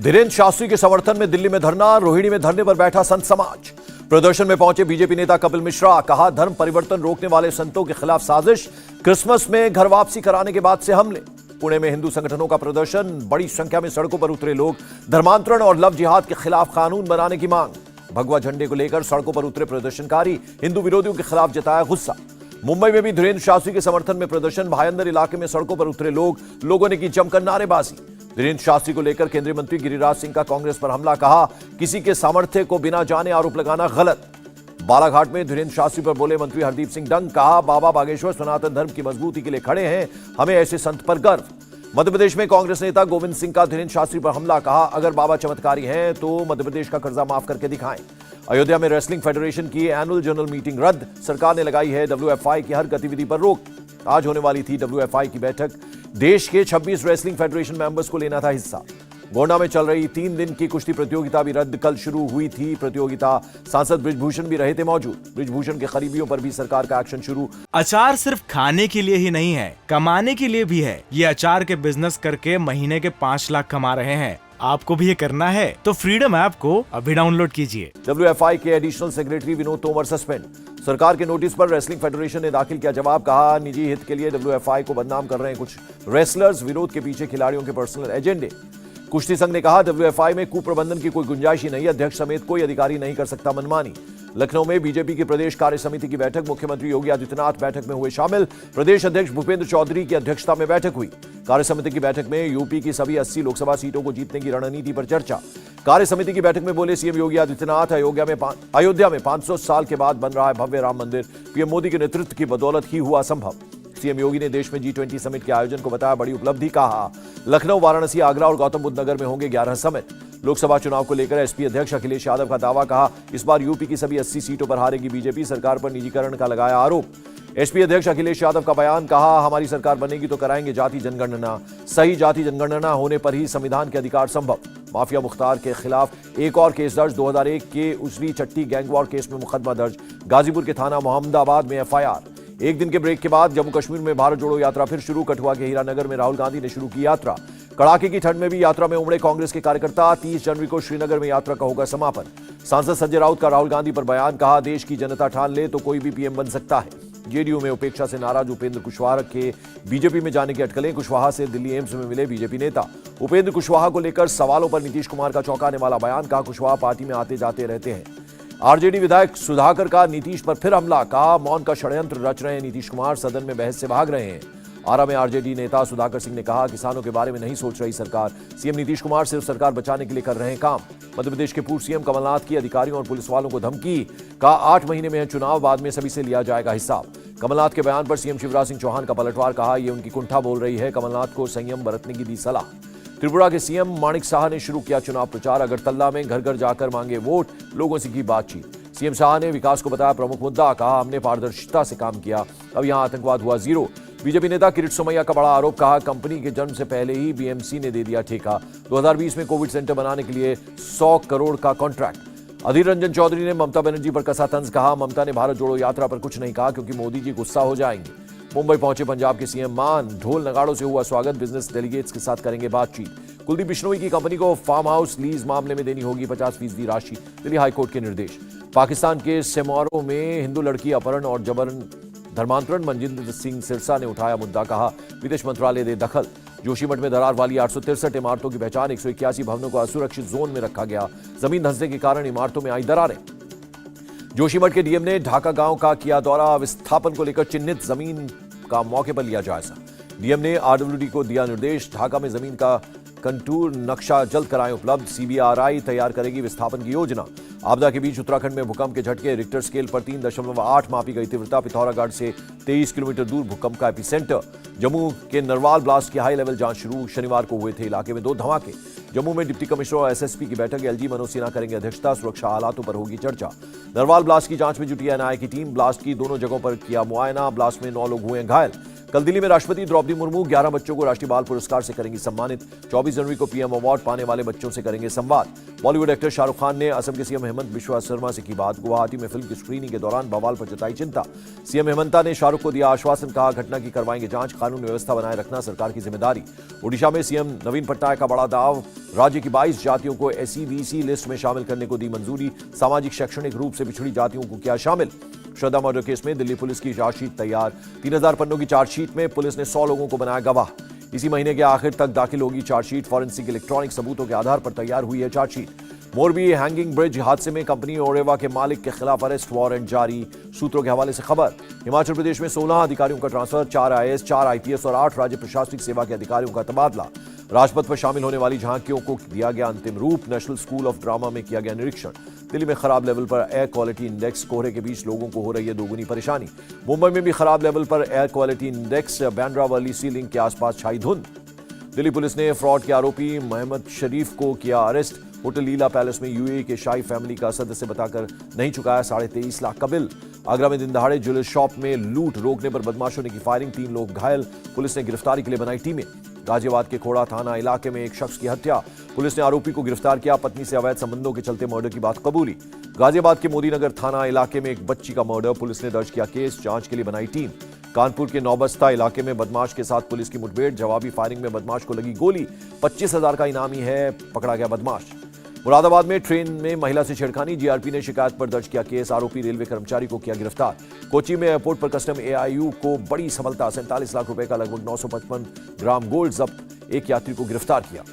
धीरेन्द्र शास्त्री के समर्थन में दिल्ली में धरना, रोहिणी में धरने पर बैठा संत समाज। प्रदर्शन में पहुंचे बीजेपी नेता कपिल मिश्रा, कहा धर्म परिवर्तन रोकने वाले संतों के खिलाफ साजिश, क्रिसमस में घर वापसी कराने के बाद से हमले। पुणे में हिंदू संगठनों का प्रदर्शन, बड़ी संख्या में सड़कों पर उतरे लोग, धर्मांतरण और लव जिहाद के खिलाफ कानून बनाने की मांग। भगवा झंडे को लेकर सड़कों पर उतरे प्रदर्शनकारी, हिंदू विरोधियों के खिलाफ जताया गुस्सा। मुंबई में भी धीरेन्द्र शास्त्री के समर्थन में प्रदर्शन, भायंदर इलाके में सड़कों पर उतरे लोगों ने की जमकर नारेबाजी। धीरेन्द्र शास्त्री को लेकर केंद्रीय मंत्री गिरिराज सिंह का कांग्रेस पर हमला, कहा किसी के सामर्थ्य को बिना जाने आरोप लगाना गलत। बालाघाट में धीरेन्द्र शास्त्री पर बोले मंत्री हरदीप सिंह डंग, कहा बाबा बागेश्वर सनातन धर्म की मजबूती के लिए खड़े हैं, हमें ऐसे संत पर गर्व। मध्य प्रदेश में कांग्रेस नेता गोविंद सिंह का धीरेन्द्र शास्त्री पर हमला, कहा अगर बाबा चमत्कारी हैं तो मध्य प्रदेश का कर्जा माफ करके दिखाएं। अयोध्या में रेसलिंग फेडरेशन की एनुअल जनरल मीटिंग रद्द, सरकार ने लगाई है WFI की हर गतिविधि पर रोक। आज होने वाली थी WFI की बैठक, देश के 26 रेसलिंग फेडरेशन मेंबर्स को लेना था हिस्सा। गोंडा में चल रही 3 दिन की कुश्ती प्रतियोगिता भी रद्द, कल शुरू हुई थी प्रतियोगिता। सांसद बृजभूषण भी रहे थे मौजूद, बृजभूषण के करीबियों पर भी सरकार का एक्शन शुरू। अचार सिर्फ खाने के लिए ही नहीं है, कमाने के लिए भी है। ये अचार के बिजनेस करके महीने के 5 लाख कमा रहे हैं। आपको भी ये करना है तो फ्रीडम ऐप को अभी डाउनलोड कीजिए। WFI के additional secretary Vinod Tomar suspend, सरकार के नोटिस पर रेसलिंग फेडरेशन ने दाखिल किया जवाब, कहा निजी हित के लिए WFI को बदनाम कर रहे हैं कुछ रेसलर्स, विरोध के पीछे खिलाड़ियों के पर्सनल एजेंडे। कुश्ती संघ ने कहा WFI में कुप्रबंधन की कोई गुंजाइश ही नहीं, अध्यक्ष समेत कोई अधिकारी नहीं कर सकता मनमानी। लखनऊ में बीजेपी की प्रदेश कार्य समिति की बैठक, मुख्यमंत्री योगी आदित्यनाथ बैठक में हुए शामिल। प्रदेश अध्यक्ष भूपेंद्र चौधरी की अध्यक्षता में बैठक हुई। कार्य समिति की बैठक में यूपी की सभी 80 लोकसभा सीटों को जीतने की रणनीति पर चर्चा। कार्य समिति की बैठक में बोले सीएम योगी आदित्यनाथ, अयोध्या में 500 साल के बाद बन रहा है भव्य राम मंदिर, पीएम मोदी के नेतृत्व की बदौलत ही हुआ संभव। सीएम योगी ने देश में G20 समिट के आयोजन को बताया बड़ी उपलब्धि, कहा लखनऊ, वाराणसी, आगरा और गौतम बुद्ध नगर में होंगे 11 समिट। लोकसभा चुनाव को लेकर एसपी अध्यक्ष अखिलेश यादव का दावा, कहा इस बार यूपी की सभी 80 सीटों पर हारेगी बीजेपी, सरकार पर निजीकरण का लगाया आरोप। एसपी अध्यक्ष अखिलेश यादव का बयान, कहा हमारी सरकार बनेगी तो कराएंगे जाति जनगणना, सही जाति जनगणना होने पर ही संविधान के अधिकार संभव। माफिया मुख्तार के खिलाफ एक और केस दर्ज, 2001 के उसरी चट्टी गैंगवॉर केस में मुकदमा दर्ज, गाजीपुर के थाना मोहम्मदाबाद में FIR। एक दिन के ब्रेक के बाद जम्मू कश्मीर में भारत जोड़ो यात्रा फिर शुरू, कठुआ के हीरानगर में राहुल गांधी ने शुरू की यात्रा। कड़ाके की ठंड में भी यात्रा में उमड़े कांग्रेस के कार्यकर्ता, 30 जनवरी को श्रीनगर में यात्रा का होगा समापन। सांसद संजय राउत का राहुल गांधी पर बयान, कहा देश की जनता ठान ले तो कोई भी पीएम बन सकता है। जेडीयू में उपेक्षा से नाराज उपेंद्र कुशवाहा के बीजेपी में जाने की अटकलें, कुशवाहा से दिल्ली एम्स में मिले बीजेपी नेता। उपेंद्र कुशवाहा को लेकर सवालों पर नीतीश कुमार का चौंकाने वाला बयान, कहा कुशवाहा पार्टी में आते जाते रहते हैं। आरजेडी विधायक सुधाकर का नीतीश पर फिर हमला, कहा मौन का षड्यंत्र रच रहे हैं नीतीश कुमार, सदन में बहस से भाग रहे हैं। आरा में आरजेडी नेता सुधाकर सिंह ने कहा किसानों के बारे में नहीं सोच रही सरकार, सीएम नीतीश कुमार सिर्फ सरकार बचाने के लिए कर रहे हैं काम। मध्य प्रदेश के पूर्व सीएम कमलनाथ की अधिकारियों और पुलिस वालों को धमकी, कहा 8 महीने में है चुनाव, बाद में सभी से लिया जाएगा हिसाब। कमलनाथ के बयान पर सीएम शिवराज सिंह चौहान का पलटवार, कहा यह उनकी कुंठा बोल रही है, कमलनाथ को संयम बरतने की दी सलाह। त्रिपुरा के सीएम माणिक साहा ने शुरू किया चुनाव प्रचार, अगरतला में घर घर जाकर मांगे वोट, लोगों से की बातचीत। सीएम शाह ने विकास को बताया प्रमुख मुद्दा, कहा हमने पारदर्शिता से काम किया, अब यहां आतंकवाद हुआ जीरो। बीजेपी नेता किरीट सोमैया का बड़ा आरोप, कहा कंपनी के जन्म से पहले ही BMC ने दे दिया ठेका, 2020 में कोविड सेंटर बनाने के लिए 100 करोड़ का कॉन्ट्रैक्ट। अधीर रंजन चौधरी ने ममता बनर्जी पर कसा तंज, कहा ममता ने भारत जोड़ो यात्रा पर कुछ नहीं कहा क्योंकि मोदी जी गुस्सा हो जाएंगे। मुंबई पहुंचे पंजाब के सीएम मान, ढोल नगाड़ों से हुआ स्वागत, बिजनेस डेलीगेट्स के साथ करेंगे बातचीत। कुलदीप बिश्नोई की कंपनी को फार्म हाउस लीज मामले में देनी होगी 50% राशि, दिल्ली हाईकोर्ट के निर्देश। पाकिस्तान के सेमोरो में हिंदू लड़की अपहरण और जबरन धर्मांतरण, मनजिंदर सिंह सिरसा ने उठाया मुद्दा, कहा विदेश मंत्रालय दे दखल। जोशीमठ में दरार वाली 863 इमारतों की पहचान, 181 भवनों को असुरक्षित जोन में रखा गया, जमीन धंसने के कारण इमारतों में आई दरारें। जोशीमठ के डीएम ने ढाका गांव का किया दौरा, विस्थापन को लेकर चिन्हित जमीन का मौके पर लिया जायजा। डीएम ने RWD को दिया निर्देश, ढाका में जमीन का कंटूर नक्शा जल्द कराएं उपलब्ध, CBRI तैयार करेगी विस्थापन की योजना। आपदा के बीच उत्तराखंड में भूकंप के झटके, रिक्टर स्केल पर 3.8 मापी गई तीव्रता, पिथौरागढ़ से 23 किलोमीटर दूर भूकंप का एपिसेंटर। जम्मू के नरवाल ब्लास्ट की हाई लेवल जांच शुरू, शनिवार को हुए थे इलाके में 2 धमाके। जम्मू में डिप्टी कमिश्नर और SSP की बैठक, LG मनोज सिन्हा करेंगे अध्यक्षता, सुरक्षा हालातों पर होगी चर्चा। नरवाल ब्लास्ट की जांच में जुटी NIA की टीम, ब्लास्ट की दोनों जगहों पर किया मुआयना, ब्लास्ट में 9 लोग हुए घायल। कल दिल्ली में राष्ट्रपति द्रौपदी मुर्मू 11 बच्चों को राष्ट्रीय बाल पुरस्कार से करेंगी सम्मानित। 24 जनवरी को पीएम अवार्ड पाने वाले बच्चों से करेंगे संवाद। बॉलीवुड एक्टर शाहरुख खान ने असम के सीएम हेमंत बिश्वा शर्मा से की बात। गुवाहाटी में फिल्म की स्क्रीनिंग के दौरान बवाल पर जताई चिंता। सीएम हेमंता ने शाहरुख को दिया आश्वासन, कहा घटना की करवाएंगे जांच, कानून व्यवस्था बनाए रखना सरकार की जिम्मेदारी। ओडिशा में सीएम नवीन पटनायक का बड़ा दाव, राज्य की 22 जातियों को SEBC लिस्ट में शामिल करने को दी मंजूरी। सामाजिक शैक्षणिक रूप से पिछड़ी जातियों को किया शामिल। श्रद्धा मर्डर केस में दिल्ली पुलिस की चार्जशीट तैयार। 3000 पन्नों की चार्जशीट में पुलिस ने 100 लोगों को बनाया गवाह। इसी महीने के आखिर तक दाखिल होगी चार्जशीट। फॉरेंसिक इलेक्ट्रॉनिक सबूतों के आधार पर तैयार हुई है चार्जशीट। मोरबी हैंगिंग ब्रिज हादसे में कंपनी ओरेवा के मालिक के खिलाफ अरेस्ट वारंट जारी। सूत्रों के हवाले से खबर। हिमाचल प्रदेश में 16 अधिकारियों का ट्रांसफर, 4 IAS, 4 IPS और 8 राज्य प्रशासनिक सेवा के अधिकारियों का तबादला। राजपथ पर शामिल होने वाली झांकियों को दिया गया अंतिम रूप। नेशनल स्कूल ऑफ ड्रामा में किया गया निरीक्षण। दिल्ली में खराब लेवल पर एयर क्वालिटी इंडेक्स, कोहरे के बीच लोगों को हो रही है दोगुनी परेशानी। मुंबई में भी खराब लेवल पर air quality index, Bandra Worli sea link के आसपास छाई धुंध। दिल्ली पुलिस ने फ्रॉड के आरोपी मोहम्मद शरीफ को किया अरेस्ट। होटल लीला पैलेस में UAE के शाही फैमिली का सदस्य बताकर नहीं चुकाया 23.5 लाख का बिल। आगरा में दिन दहाड़े ज्वेलर्स शॉप में लूट रोकने पर बदमाशों ने की फायरिंग, 3 लोग घायल। पुलिस ने गिरफ्तारी के लिए बनाई टीमें। गाजियाबाद के खोड़ा थाना इलाके में एक शख्स की हत्या, पुलिस ने आरोपी को गिरफ्तार किया। पत्नी से अवैध संबंधों के चलते मर्डर की बात कबूली। गाजियाबाद के मोदीनगर थाना इलाके में एक बच्ची का मर्डर, पुलिस ने दर्ज किया केस, जांच के लिए बनाई टीम। कानपुर के नौबस्ता इलाके में बदमाश के साथ पुलिस की मुठभेड़, जवाबी फायरिंग में बदमाश को लगी गोली। 25,000 का इनामी है, पकड़ा गया बदमाश। मुरादाबाद में ट्रेन में महिला से छेड़खानी, GRP ने शिकायत पर दर्ज किया केस, आरोपी रेलवे कर्मचारी को किया गिरफ्तार। कोची में एयरपोर्ट पर कस्टम AIU को बड़ी सफलता, 47 लाख रुपए का लगभग 955 ग्राम गोल्ड जब्त, एक यात्री को गिरफ्तार किया।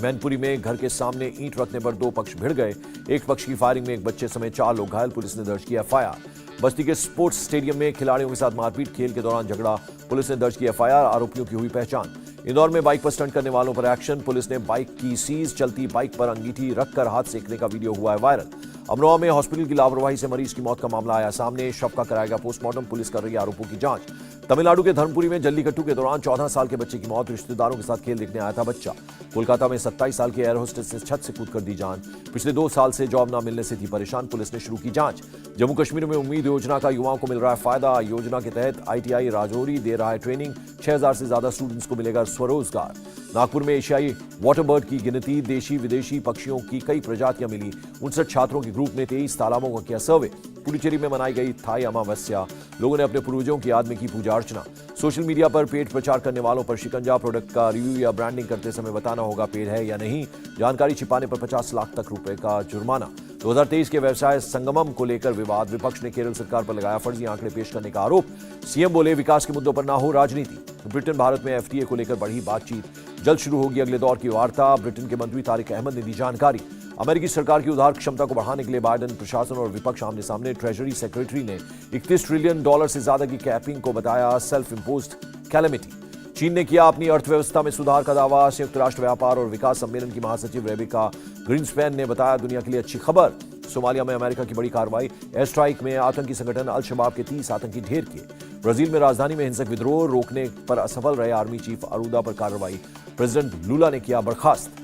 मैनपुरी में घर के सामने ईंट रखने पर 2 पक्ष भिड़ गए, एक पक्ष की फायरिंग में एक बच्चे समेत 4 लोग घायल, पुलिस ने दर्ज किया FIR। बस्ती के स्पोर्ट्स स्टेडियम में खिलाड़ियों के साथ मारपीट, खेल के दौरान झगड़ा, पुलिस ने दर्ज किया FIR, आरोपियों की हुई पहचान। इंदौर में बाइक पर स्टंट करने वालों पर एक्शन, पुलिस ने बाइक की सीज, चलती बाइक पर अंगीठी रखकर हाथ सेकने का वीडियो हुआ है वायरल। अमरोहा में हॉस्पिटल की लापरवाही से मरीज की मौत का मामला आया सामने, शव का कराएगा पोस्टमार्टम, पुलिस कर रही है आरोपों की जांच। तमिलनाडु के धर्मपुरी में जल्लीकट्टू के दौरान 14 साल के बच्चे की मौत, रिश्तेदारों के साथ खेल देखने आया था बच्चा। कोलकाता में 27 साल की एयर होस्टेस ने छत से कूदकर दी जान, पिछले 2 साल से जॉब न मिलने से थी परेशान, पुलिस ने शुरू की जांच। जम्मू कश्मीर में उम्मीद योजना का युवाओं को मिल रहा है फायदा, योजना के तहत ITI राजौरी दे रहा है ट्रेनिंग, 6000 से ज्यादा स्टूडेंट्स को मिलेगा स्वरोजगार। नागपुर में एशियाई वाटरबर्ड की गिनती, देशी विदेशी पक्षियों की कई प्रजातियां मिली, 59 छात्रों के ग्रुप ने 23 तालाबों का किया सर्वे। पुडुचेरी में मनाई गई थाई अमावस्या, लोगों ने अपने पूर्वजों की याद में की पूजा अर्चना। सोशल मीडिया पर पेड प्रचार करने वालों पर शिकंजा, प्रोडक्ट का रिव्यू या ब्रांडिंग करते समय बताना होगा पेड है या नहीं, जानकारी छिपाने पर 50 लाख तक रुपए का जुर्माना। 2023 के व्यवसाय संगमम को लेकर विवाद, विपक्ष ने केरल सरकार पर लगाया फर्जी आंकड़े पेश करने का आरोप, सीएम बोले विकास के मुद्दों पर ना हो राजनीति। ब्रिटेन भारत में FTA को लेकर बढ़ी बातचीत, जल्द शुरू होगी अगले दौर की वार्ता, ब्रिटेन के मंत्री तारिक अहमद ने दी जानकारी। अमेरिकी सरकार की उधार क्षमता को बढ़ाने के लिए बाइडेन प्रशासन और विपक्ष आमने सामने, ट्रेजरी सेक्रेटरी ने $31 ट्रिलियन से ज्यादा की कैपिंग को बताया सेल्फ इंपोज्ड कैलेमिटी। चीन ने किया अपनी अर्थव्यवस्था में सुधार का दावा, संयुक्त राष्ट्र व्यापार और विकास सम्मेलन की महासचिव रेबिका ग्रीन्सपैन ने बताया दुनिया के लिए अच्छी खबर। सोमालिया में अमेरिका की बड़ी कार्रवाई, एयर स्ट्राइक में आतंकी संगठन अल शबाब के 30 आतंकी ढेर किए। ब्राजील में राजधानी में हिंसक विद्रोह रोकने पर असफल रहे आर्मी चीफ अरूदा पर कार्रवाई, प्रेसिडेंट लूला ने किया बर्खास्त।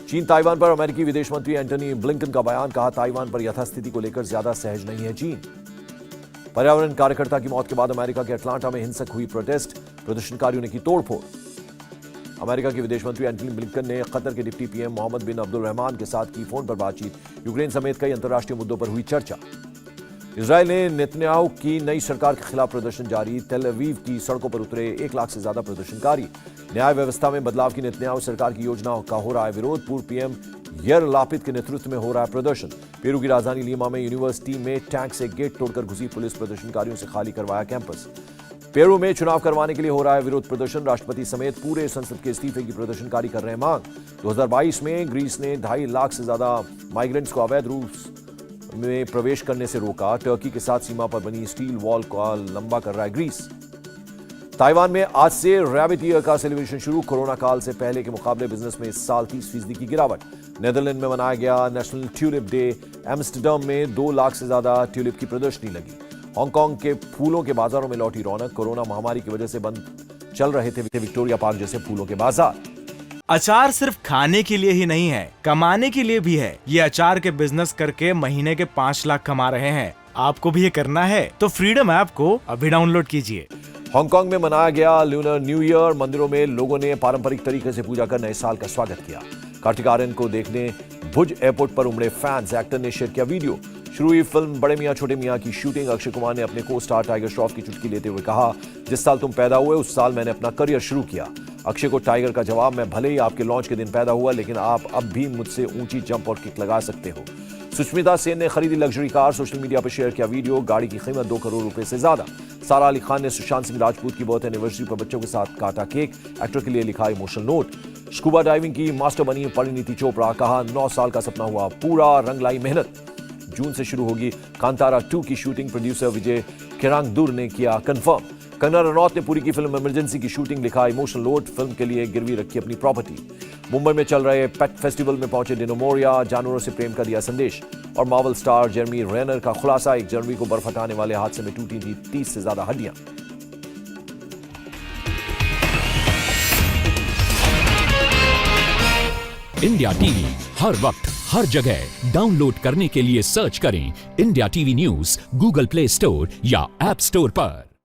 चीन ताइवान पर अमेरिकी विदेश मंत्री एंटनी ब्लिंकन का बयान, कहा ताइवान पर यथास्थिति को लेकर ज्यादा सहज नहीं है चीन। पर्यावरण कार्यकर्ता की मौत के बाद अमेरिका के अटलांटा में हिंसक हुई प्रोटेस्ट, प्रदर्शनकारियों ने की तोड़फोड़। अमेरिका के विदेश मंत्री एंटनी ब्लिंकन ने कतर के डिप्टी PM मोहम्मद बिन अब्दुल रहमान के साथ की फोन पर बातचीत, यूक्रेन समेत कई अंतर्राष्ट्रीय मुद्दों पर हुई चर्चा। इजरायल ने नेतन्याहू की नई सरकार के खिलाफ प्रदर्शन जारी, तेल अवीव की सड़कों पर उतरे 1 लाख से ज्यादा प्रदर्शनकारी। न्याय व्यवस्था में बदलाव की नेतन्याहू सरकार की योजना का हो रहा है विरोध, पूर्व PM यार लापिद के नेतृत्व में हो रहा है प्रदर्शन। पेरू की राजधानी लीमा में यूनिवर्सिटी में टैंक से गेट तोड़कर घुसी पुलिस, प्रदर्शनकारियों से खाली करवाया कैंपस। पेरू में चुनाव करवाने के लिए हो रहा है विरोध प्रदर्शन, राष्ट्रपति समेत पूरे संसद के इस्तीफे की प्रदर्शनकारी कर रहे हैं मांग। 2022 में ग्रीस ने 2.5 लाख से ज्यादा माइग्रेंट्स को अवैध रूप में प्रवेश करने से रोका, टर्की के साथ सीमा पर बनी स्टील वॉल को लंबा कर रहा है ग्रीस। ताइवान में आज से रैबिट ईयर का सेलिब्रेशन शुरू, कोरोना काल से पहले के मुकाबले बिजनेस में इस साल 30% की गिरावट। नेदरलैंड में मनाया गया नेशनल ट्यूलिप डे, एम्स्टर्डम में 2 लाख से ज्यादा ट्यूलिप की प्रदर्शनी लगी। हांगकांग के फूलों के बाजारों में लौटी रौनक, कोरोना महामारी की वजह से बंद चल रहे थे विक्टोरिया पार्क जैसे फूलों के बाजार। अचार सिर्फ खाने के लिए ही नहीं है, कमाने के लिए भी है। ये अचार के बिजनेस करके महीने के 5 लाख कमा रहे हैं। आपको भी ये करना है तो फ्रीडम ऐप को अभी डाउनलोड कीजिए। हांगकांग में मनाया गया लूनर न्यू ईयर। मंदिरों में लोगों ने पारंपरिक तरीके से पूजा कर नए साल का स्वागत किया। कार्तिक आर्यन को देखने भुज एयरपोर्ट पर उमड़े फैंस। एक्टर ने शेयर किया वीडियो। शुरू हुई फिल्म बड़े मियां छोटे मियां की शूटिंग। अक्षय कुमार ने अपने को स्टार टाइगर श्रॉफ की चुटकी लेते हुए कहा, जिस साल तुम पैदा हुए उस साल मैंने अपना करियर शुरू किया। अक्षय को टाइगर का जवाब, मैं भले ही आपके लॉन्च के दिन पैदा हुआ, लेकिन आप अब भी मुझसे ऊंची जंप और किक लगा सकते हो। सुष्मिता सेन ने खरीदी लग्जरी कार। सोशल मीडिया पर शेयर किया वीडियो। गाड़ी की कीमत 2 करोड़ रुपए से ज्यादा। सारा अली खान ने सुशांत सिंह राजपूत की बर्थ एनिवर्सरी पर बच्चों के साथ काटा केक। एक्टर के लिए लिखा इमोशनल नोट। स्कूबा डाइविंग की मास्टर बनी परिणीति चोपड़ा। कहा, 9 साल का सपना हुआ पूरा, रंग लाई मेहनत। जून से शुरू होगी कांतारा 2 की शूटिंग। प्रोड्यूसर विजय किरांगदुर ने किया कंफर्म। कंगना रनौत ने पूरी की फिल्म इमरजेंसी की शूटिंग। लिखा इमोशनल नोट। फिल्म के लिए गिरवी रखी अपनी प्रॉपर्टी। मुंबई में चल रहे पेट फेस्टिवल में पहुंचे डिनो मोरिया। जानवरों से प्रेम का दिया संदेश। और मार्वल स्टार जेरेमी रेनर का खुलासा, 1 जनवरी को बर्फ हटाने वाले हादसे में टूटी थी 30 से ज्यादा हड्डियां। इंडिया टीवी हर वक्त हर जगह डाउनलोड करने के लिए सर्च करें India TV news Google play store या ऐप स्टोर पर।